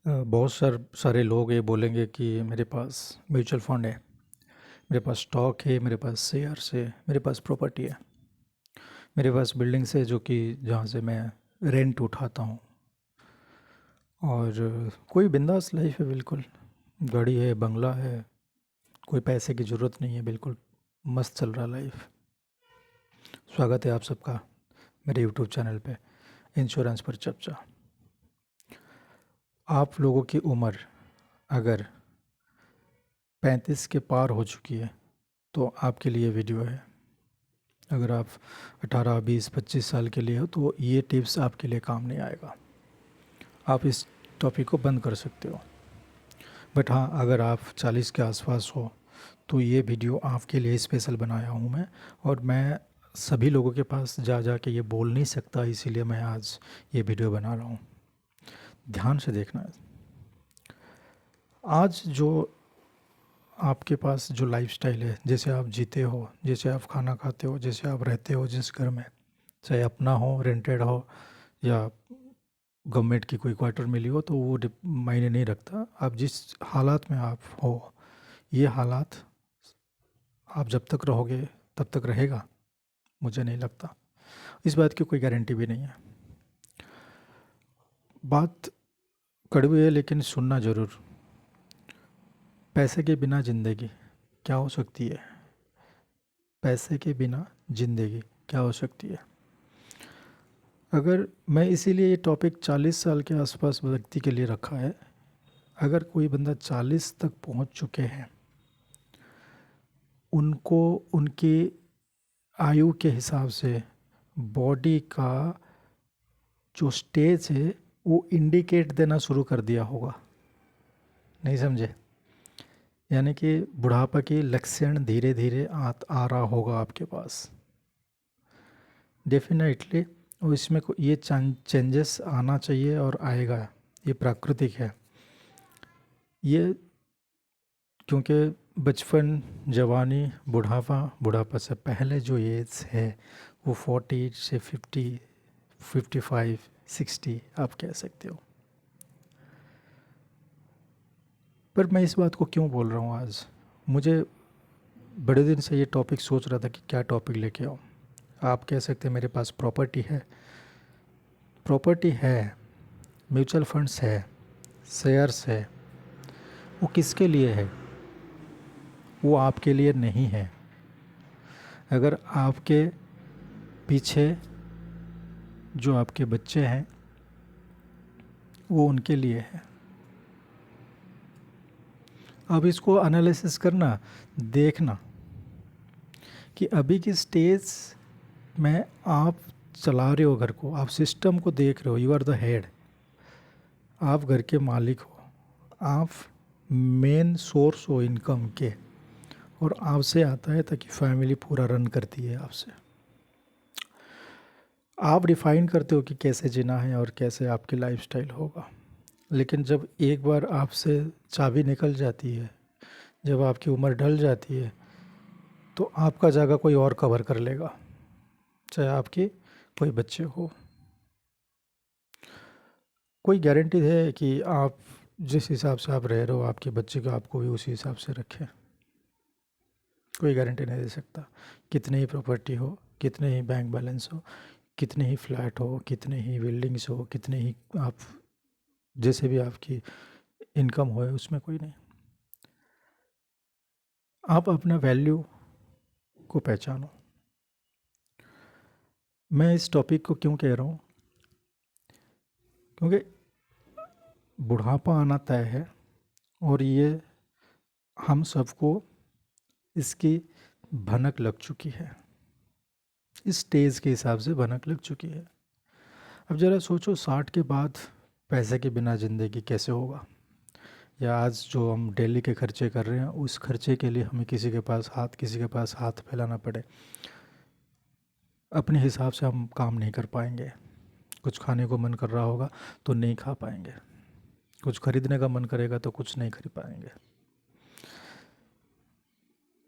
बहुत सारे लोग ये बोलेंगे कि मेरे पास म्यूचुअल फंड है, मेरे पास स्टॉक है, मेरे पास शेयर्स है, मेरे पास प्रॉपर्टी है, मेरे पास बिल्डिंग्स है जो कि जहाँ से मैं रेंट उठाता हूँ। और कोई बिंदास लाइफ है, बिल्कुल गाड़ी है, बंगला है, कोई पैसे की ज़रूरत नहीं है, बिल्कुल मस्त चल रहा लाइफ। स्वागत है आप सबका मेरे यूट्यूब चैनल पे इंश्योरेंस पर चर्चा। आप लोगों की उम्र अगर 35 के पार हो चुकी है तो आपके लिए वीडियो है। अगर आप 18, 20, 25 साल के लिए हो तो ये टिप्स आपके लिए काम नहीं आएगा। आप इस टॉपिक को बंद कर सकते हो। बट हाँ, अगर आप 40 के आसपास हो तो ये वीडियो आपके लिए स्पेशल बनाया हूँ मैं। और मैं सभी लोगों के पास जा जा के ये बोल नहीं सकता, इसीलिए मैं आज ये वीडियो बना रहा हूँ। ध्यान से देखना। आज जो आपके पास जो लाइफस्टाइल है, जैसे आप जीते हो, जैसे आप खाना खाते हो, जैसे आप रहते हो जिस घर में, चाहे अपना हो, रेंटेड हो या गवर्नमेंट की कोई क्वार्टर मिली हो, तो वो मायने नहीं रखता। आप जिस हालात में आप हो, ये हालात आप जब तक रहोगे तब तक रहेगा, मुझे नहीं लगता। इस बात की कोई गारंटी भी नहीं है। बात कड़वी है लेकिन सुनना ज़रूर। पैसे के बिना ज़िंदगी क्या हो सकती है? पैसे के बिना ज़िंदगी क्या हो सकती है? अगर मैं इसीलिए ये टॉपिक 40 साल के आसपास व्यक्ति के लिए रखा है। अगर कोई बंदा 40 तक पहुंच चुके हैं, उनको उनकी आयु के हिसाब से बॉडी का जो स्टेज है वो इंडिकेट देना शुरू कर दिया होगा। नहीं समझे? यानी कि बुढ़ापा के लक्षण धीरे धीरे आ रहा होगा आपके पास। डेफिनेटली और इसमें ये चेंजेस आना चाहिए और आएगा। ये प्राकृतिक है। ये क्योंकि बचपन, जवानी, बुढ़ापा, बुढ़ापा से पहले जो एज है वो 40 से 50, 55, 60 आप कह सकते हो। पर मैं इस बात को क्यों बोल रहा हूँ आज? मुझे बड़े दिन से ये टॉपिक सोच रहा था कि क्या टॉपिक लेके आऊँ। आप कह सकते हैं मेरे पास प्रॉपर्टी है। प्रॉपर्टी है, म्यूचुअल फंड्स है, शेयर्स है। वो किसके लिए है? वो आपके लिए नहीं है। अगर आपके पीछे जो आपके बच्चे हैं वो उनके लिए है। अब इसको एनालिसिस करना, देखना कि अभी की स्टेज में आप चला रहे हो घर को, आप सिस्टम को देख रहे हो। यू आर द हेड, आप घर के मालिक हो, आप मेन सोर्स हो इनकम के, और आपसे आता है ताकि फैमिली पूरा रन करती है आपसे। आप डिफाइन करते हो कि कैसे जीना है और कैसे आपकी लाइफस्टाइल होगा। लेकिन जब एक बार आपसे चाबी निकल जाती है, जब आपकी उम्र ढल जाती है, तो आपका जगह कोई और कवर कर लेगा, चाहे आपके कोई बच्चे हो। कोई गारंटी है कि आप जिस हिसाब से आप रह रहे हो आपके बच्चे को आपको भी उसी हिसाब से रखें? कोई गारंटी नहीं दे सकता। कितने ही प्रॉपर्टी हो, कितने ही बैंक बैलेंस हो, कितने ही फ्लैट हो, कितने ही बिल्डिंग्स हो, कितने ही आप जैसे भी आपकी इनकम हो, उसमें कोई नहीं। आप अपना वैल्यू को पहचानो। मैं इस टॉपिक को क्यों कह रहा हूँ? क्योंकि बुढ़ापा आना तय है और ये हम सबको इसकी भनक लग चुकी है। इस स्टेज के हिसाब से भनक लग चुकी है। अब ज़रा सोचो, 60 के बाद पैसे के बिना ज़िंदगी कैसे होगा? या आज जो हम डेली के खर्चे कर रहे हैं, उस खर्चे के लिए हमें किसी के पास हाथ फैलाना पड़े। अपने हिसाब से हम काम नहीं कर पाएंगे। कुछ खाने को मन कर रहा होगा तो नहीं खा पाएंगे, कुछ खरीदने का मन करेगा तो कुछ नहीं खरीद पाएंगे।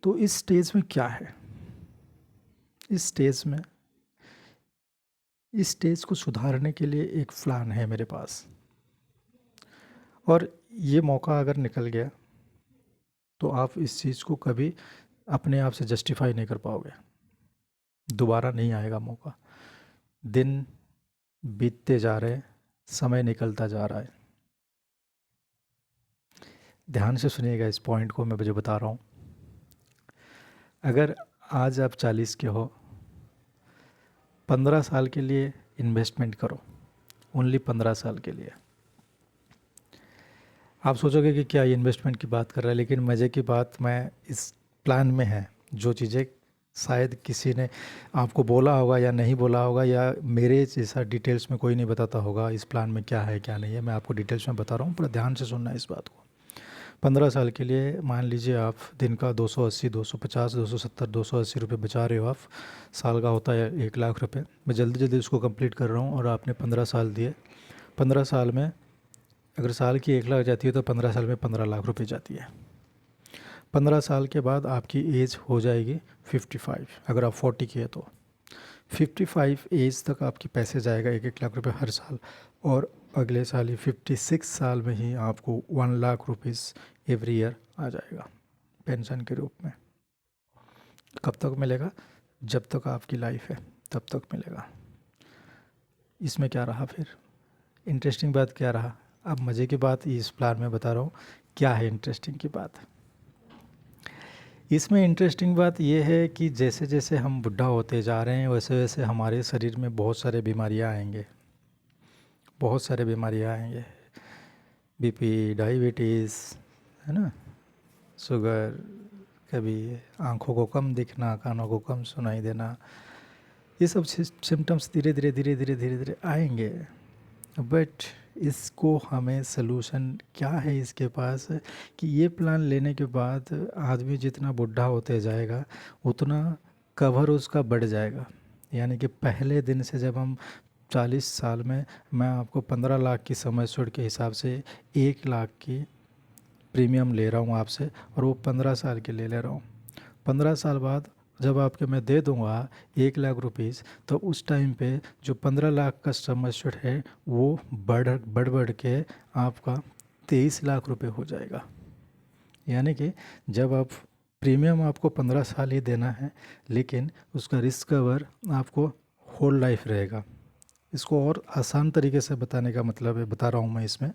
तो इस स्टेज में क्या है? इस स्टेज में, इस स्टेज को सुधारने के लिए एक प्लान है मेरे पास। और ये मौका अगर निकल गया तो आप इस चीज़ को कभी अपने आप से जस्टिफाई नहीं कर पाओगे, दोबारा नहीं आएगा मौका। दिन बीतते जा रहे हैं, समय निकलता जा रहा है। ध्यान से सुनिएगा इस पॉइंट को, मैं जो बता रहा हूँ। अगर आज आप 40 के हो, 15 साल के लिए इन्वेस्टमेंट करो, ओनली 15 साल के लिए। आप सोचोगे कि क्या ये इन्वेस्टमेंट की बात कर रहा है, लेकिन मज़े की बात मैं इस प्लान में है। जो चीज़ें शायद किसी ने आपको बोला होगा या नहीं बोला होगा, या मेरे जैसा डिटेल्स में कोई नहीं बताता होगा इस प्लान में क्या है क्या नहीं है, मैं आपको डिटेल्स में बता रहा हूँ, पर ध्यान से सुनना इस बात को। 15 साल के लिए मान लीजिए आप दिन का 280, 250, 270, 280 रुपये बचा रहे हो आप। साल का होता है 1 लाख रुपये। मैं जल्दी जल्दी उसको कंप्लीट कर रहा हूँ और आपने 15 साल दिए। 15 साल में अगर साल की 1 लाख जाती है तो 15 साल में 15 लाख रुपए जाती है। 15 साल के बाद आपकी एज हो जाएगी 55, अगर आप 40 की है तो 55 एज तक आपके पैसे जाएगा 1 1 लाख रुपए हर साल। और अगले साल ही 56 साल में ही आपको 1 लाख रुपीज़ एवरी ईयर आ जाएगा पेंशन के रूप में। कब तक मिलेगा? जब तक आपकी लाइफ है तब तक मिलेगा। इसमें क्या रहा फिर? इंटरेस्टिंग बात क्या रहा? अब मज़े की बात इस प्लान में बता रहा हूँ। क्या है इंटरेस्टिंग की बात? इसमें इंटरेस्टिंग बात यह है कि जैसे जैसे हम बुढ़ा होते जा रहे हैं वैसे वैसे हमारे शरीर में बहुत सारे बीमारियाँ आएंगे, बहुत सारे बीमारियाँ आएंगे। बीपी, डायबिटीज़, है ना, शुगर, कभी आँखों को कम दिखना, कानों को कम सुनाई देना, ये सब सिम्टम्स धीरे धीरे धीरे धीरे धीरे धीरे आएंगे। बट इसको हमें सलूशन क्या है इसके पास, कि ये प्लान लेने के बाद आदमी जितना बुढ़ा होते जाएगा उतना कवर उसका बढ़ जाएगा। यानी कि पहले दिन से जब हम 40 साल में, मैं आपको 15 लाख की सम एश्योर्ड के हिसाब से 1 लाख की प्रीमियम ले रहा हूँ आपसे, और वो 15 साल के ले रहा हूँ। 15 साल बाद जब आपके मैं दे दूंगा 1 लाख रुपीज़, तो उस टाइम पे जो 15 लाख का सम एश्योर्ड है वो बढ़ के आपका 23 लाख रुपए हो जाएगा। यानी कि जब आप प्रीमियम आपको 15 साल ही देना है, लेकिन उसका रिस्क कवर आपको होल लाइफ रहेगा। इसको और आसान तरीके से बताने का मतलब है, बता रहा हूँ मैं इसमें,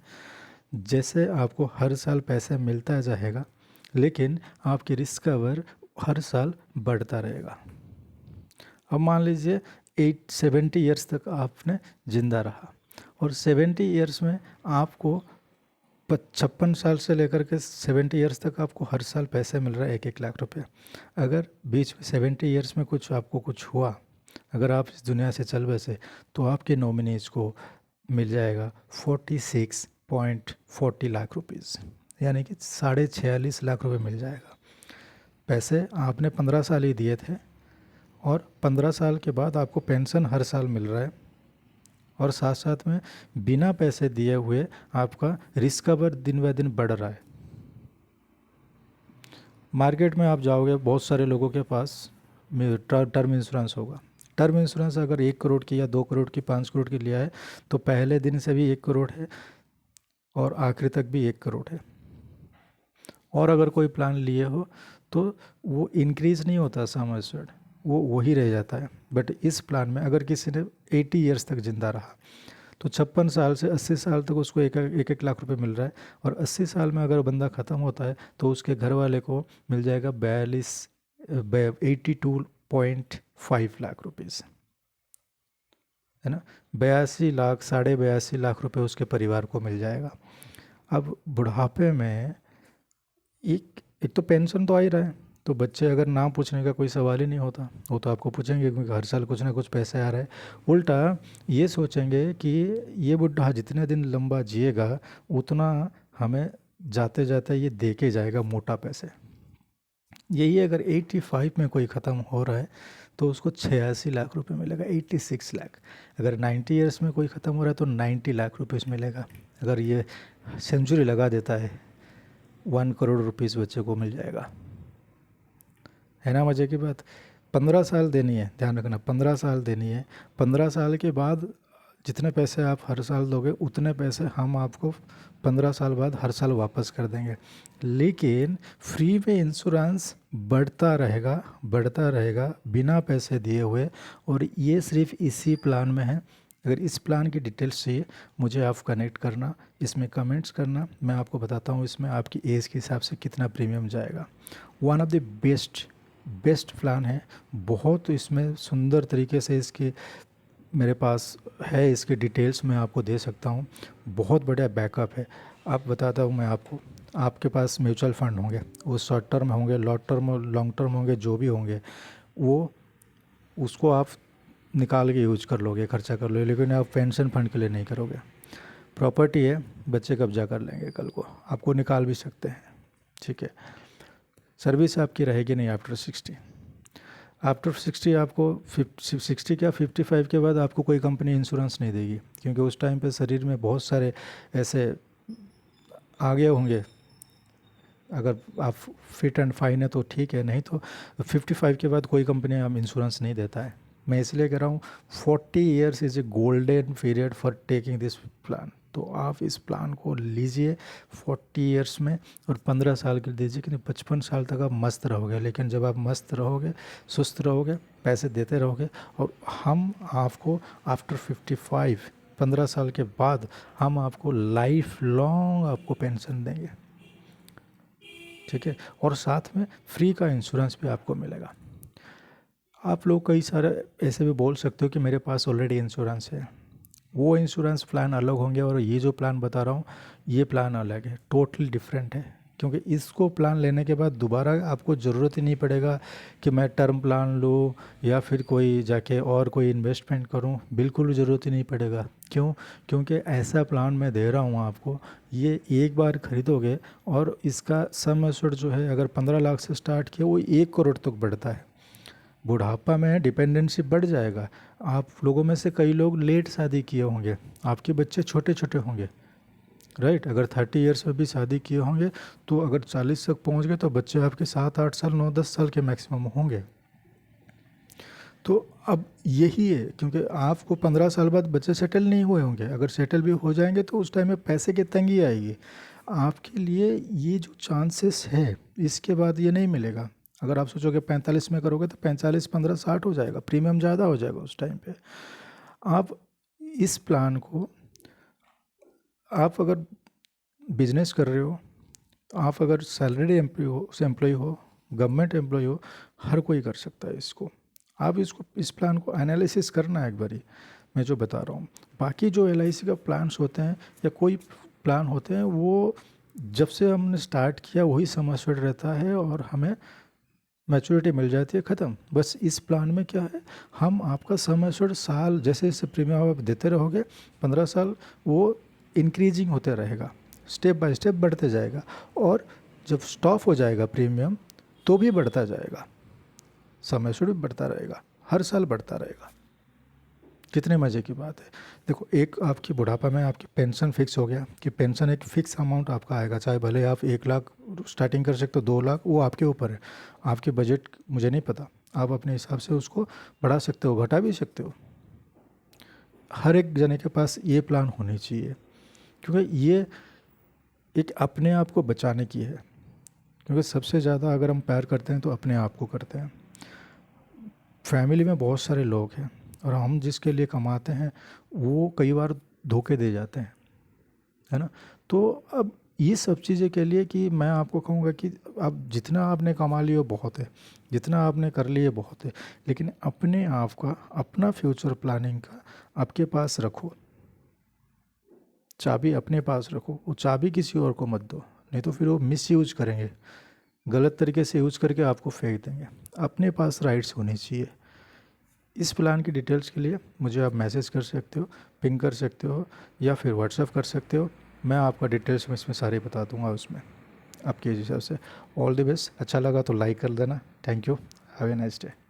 जैसे आपको हर साल पैसा मिलता जाएगा लेकिन आपकी रिस्क कवर हर साल बढ़ता रहेगा। अब मान लीजिए 70 ईयर्स तक आपने ज़िंदा रहा, और 70 ईयर्स में आपको 56 साल से लेकर के 70 ईयर्स तक आपको हर साल पैसे मिल रहा है 1 1 लाख रुपए। अगर बीच में 70 ईयर्स में कुछ आपको कुछ हुआ, अगर आप इस दुनिया से चल बसे, तो आपके नॉमिनीज़ को मिल जाएगा 46.40 लाख रुपीज़, यानी कि 46.5 लाख रुपए मिल जाएगा। पैसे आपने 15 साल ही दिए थे, और 15 साल के बाद आपको पेंशन हर साल मिल रहा है, और साथ साथ में बिना पैसे दिए हुए आपका रिस्क कवर दिन ब दिन बढ़ रहा है। मार्केट में आप जाओगे, बहुत सारे लोगों के पास टर्म इंश्योरेंस होगा। टर्म इंश्योरेंस अगर 1 करोड़ की या 2 करोड़ की, 5 करोड़ की लिया है, तो पहले दिन से भी 1 करोड़ है और आखिरी तक भी 1 करोड़ है। और अगर कोई प्लान लिए हो तो वो इंक्रीज़ नहीं होता सम एश्योर्ड, वो वही रह जाता है। बट इस प्लान में अगर किसी ने 80 ईयर्स तक ज़िंदा रहा, तो 56 साल से 80 साल तक उसको 1 1 लाख रुपए मिल रहा है, और 80 साल में अगर बंदा ख़त्म होता है तो उसके घर वाले को मिल जाएगा 82.5 लाख रुपीज़, है ना। 82 लाख, 82.5 लाख रुपए उसके परिवार को मिल जाएगा। अब बुढ़ापे में एक एक तो पेंशन तो आ ही रहा है, तो बच्चे अगर नाम पूछने का कोई सवाल ही नहीं होता, वो तो आपको पूछेंगे क्योंकि हर साल कुछ ना कुछ पैसे आ रहा है। उल्टा ये सोचेंगे कि ये बुढ़ा जितने दिन लंबा जिएगा उतना हमें जाते जाते ये दे के जाएगा मोटा पैसे। यही अगर 85 में कोई ख़त्म हो रहा है तो उसको 86 लाख रुपए मिलेगा, 86 लाख। अगर 90 ईयर्स में कोई ख़त्म हो रहा है तो 90 लाख रुपीज़ मिलेगा। अगर ये सेंचुरी लगा देता है 1 करोड़ रुपीज़ बच्चे को मिल जाएगा, है ना मज़े की बात। 15 साल देनी है, ध्यान रखना, 15 साल देनी है। 15 साल के बाद जितने पैसे आप हर साल दोगे उतने पैसे हम आपको 15 साल बाद हर साल वापस कर देंगे। लेकिन फ्री में इंश्योरेंस बढ़ता रहेगा बिना पैसे दिए हुए, और ये सिर्फ इसी प्लान में है। अगर इस प्लान की डिटेल्स चाहिए मुझे आप कनेक्ट करना, इसमें कमेंट्स करना, मैं आपको बताता हूँ इसमें आपकी एज के हिसाब से कितना प्रीमियम जाएगा। One of the best plan है, बहुत इसमें सुंदर तरीके से इसके मेरे पास है, इसके डिटेल्स मैं आपको दे सकता हूँ। बहुत बढ़िया बैकअप है। आप बताता हूँ मैं आपको, आपके पास म्यूचुअल फंड होंगे, वो शॉर्ट टर्म होंगे, लॉन्ग टर्म होंगे, जो भी होंगे वो उसको आप निकाल के यूज कर लोगे, खर्चा कर लोगे, लेकिन आप पेंशन फंड के लिए नहीं करोगे। प्रॉपर्टी है, बच्चे कब्जा कर लेंगे कल को, आपको निकाल भी सकते हैं, ठीक है। सर्विस आपकी रहेगी नहीं आफ्टर 60 आपको 60 क्या 55 के बाद आपको कोई कंपनी इंश्योरेंस नहीं देगी, क्योंकि उस टाइम पे शरीर में बहुत सारे ऐसे आ गए होंगे। अगर आप फिट एंड फाइन है तो ठीक है, नहीं तो 55 के बाद कोई कंपनी हम इंश्योरेंस नहीं देता है। मैं इसलिए कह रहा हूँ 40 years is a golden period for taking this plan. तो आप इस प्लान को लीजिए 40 ईयर्स में, और 15 साल के दीजिए, क्योंकि 55 साल तक आप मस्त रहोगे। लेकिन जब आप मस्त रहोगे, सुस्त रहोगे, पैसे देते रहोगे, और हम आपको आफ्टर 55 15 साल के बाद हम आपको लाइफ लॉन्ग आपको पेंशन देंगे, ठीक है। और साथ में फ्री का इंश्योरेंस भी आपको मिलेगा। आप लोग कई सारे ऐसे भी बोल सकते हो कि मेरे पास ऑलरेडी इंश्योरेंस है, वो इंश्योरेंस प्लान अलग होंगे, और ये जो प्लान बता रहा हूँ ये प्लान अलग है, टोटली डिफरेंट है। क्योंकि इसको प्लान लेने के बाद दोबारा आपको ज़रूरत ही नहीं पड़ेगा कि मैं टर्म प्लान लूँ या फिर कोई जाके और कोई इन्वेस्टमेंट करूँ, बिल्कुल ज़रूरत ही नहीं पड़ेगा। क्यों? क्योंकि ऐसा प्लान मैं दे रहा हूँ आपको, ये एक बार ख़रीदोगे और इसका सम एश्योर्ड जो है, अगर 15 लाख से स्टार्ट किया वो 1 करोड़ तक बढ़ता है। बुढ़ापा में डिपेंडेंसी बढ़ जाएगा। आप लोगों में से कई लोग लेट शादी किए होंगे, आपके बच्चे छोटे छोटे होंगे, राइट। अगर 30 ईयर्स में भी शादी किए होंगे तो अगर 40 तक पहुंच गए तो बच्चे आपके 7-8 साल 9-10 साल के मैक्सिमम होंगे। तो अब यही है, क्योंकि आपको 15 साल बाद बच्चे सेटल नहीं हुए होंगे, अगर सेटल भी हो जाएंगे तो उस टाइम में पैसे की तंगी आएगी आपके लिए। ये जो चांसेस है इसके बाद ये नहीं मिलेगा। अगर आप सोचोगे 45 में करोगे तो 45 15 60 हो जाएगा, प्रीमियम ज़्यादा हो जाएगा उस टाइम पे। आप इस प्लान को, आप अगर बिजनेस कर रहे हो, आप अगर सैलरीड एम्प्लॉय हो, गवर्नमेंट एम्प्लॉय हो, हर कोई कर सकता है इसको। आप इस प्लान को एनालिसिस करना है एक बारी, मैं जो बता रहा हूँ। बाकी जो LIC का प्लान्स होते हैं या कोई प्लान होते हैं, वो जब से हमने स्टार्ट किया वही सम एश्योर्ड रहता है और हमें मैच्योरिटी मिल जाती है, ख़त्म। बस इस प्लान में क्या है, हम आपका सम एश्योर्ड साल जैसे जैसे प्रीमियम आप देते रहोगे 15 साल, वो इंक्रीजिंग होते रहेगा, स्टेप बाय स्टेप बढ़ते जाएगा। और जब स्टॉप हो जाएगा प्रीमियम तो भी बढ़ता जाएगा, सम एश्योर्ड भी बढ़ता रहेगा, हर साल बढ़ता रहेगा। कितने मज़े की बात है। देखो, एक आपकी बुढ़ापा में आपकी पेंशन फिक्स हो गया कि पेंशन एक फ़िक्स अमाउंट आपका आएगा, चाहे भले आप 1 लाख स्टार्टिंग कर सकते हो, 2 लाख, वो आपके ऊपर है। आपके बजट मुझे नहीं पता, आप अपने हिसाब से उसको बढ़ा सकते हो, घटा भी सकते हो। हर एक जने के पास ये प्लान होनी चाहिए, क्योंकि ये एक अपने आप को बचाने की है। क्योंकि सबसे ज़्यादा अगर हम प्यार करते हैं तो अपने आप को करते हैं। फैमिली में बहुत सारे लोग हैं और हम जिसके लिए कमाते हैं वो कई बार धोखे दे जाते हैं, है ना। तो अब ये सब चीज़ें के लिए कि मैं आपको कहूँगा कि आप जितना आपने कमा लिया बहुत है, जितना आपने कर लिए बहुत है, लेकिन अपने आप का, अपना फ्यूचर प्लानिंग का आपके पास रखो। चाबी अपने पास रखो, वो चाबी किसी और को मत दो, नहीं तो फिर वो मिस यूज करेंगे, गलत तरीके से यूज करके आपको फेंक देंगे। अपने पास राइट्स होनी चाहिए। इस प्लान की डिटेल्स के लिए मुझे आप मैसेज कर सकते हो, पिंग कर सकते हो, या फिर व्हाट्सएप कर सकते हो। मैं आपका डिटेल्स में इसमें सारे बता दूंगा उसमें आपके हिसाब से। All the best. अच्छा लगा तो लाइक कर देना। Thank you. Have a nice day.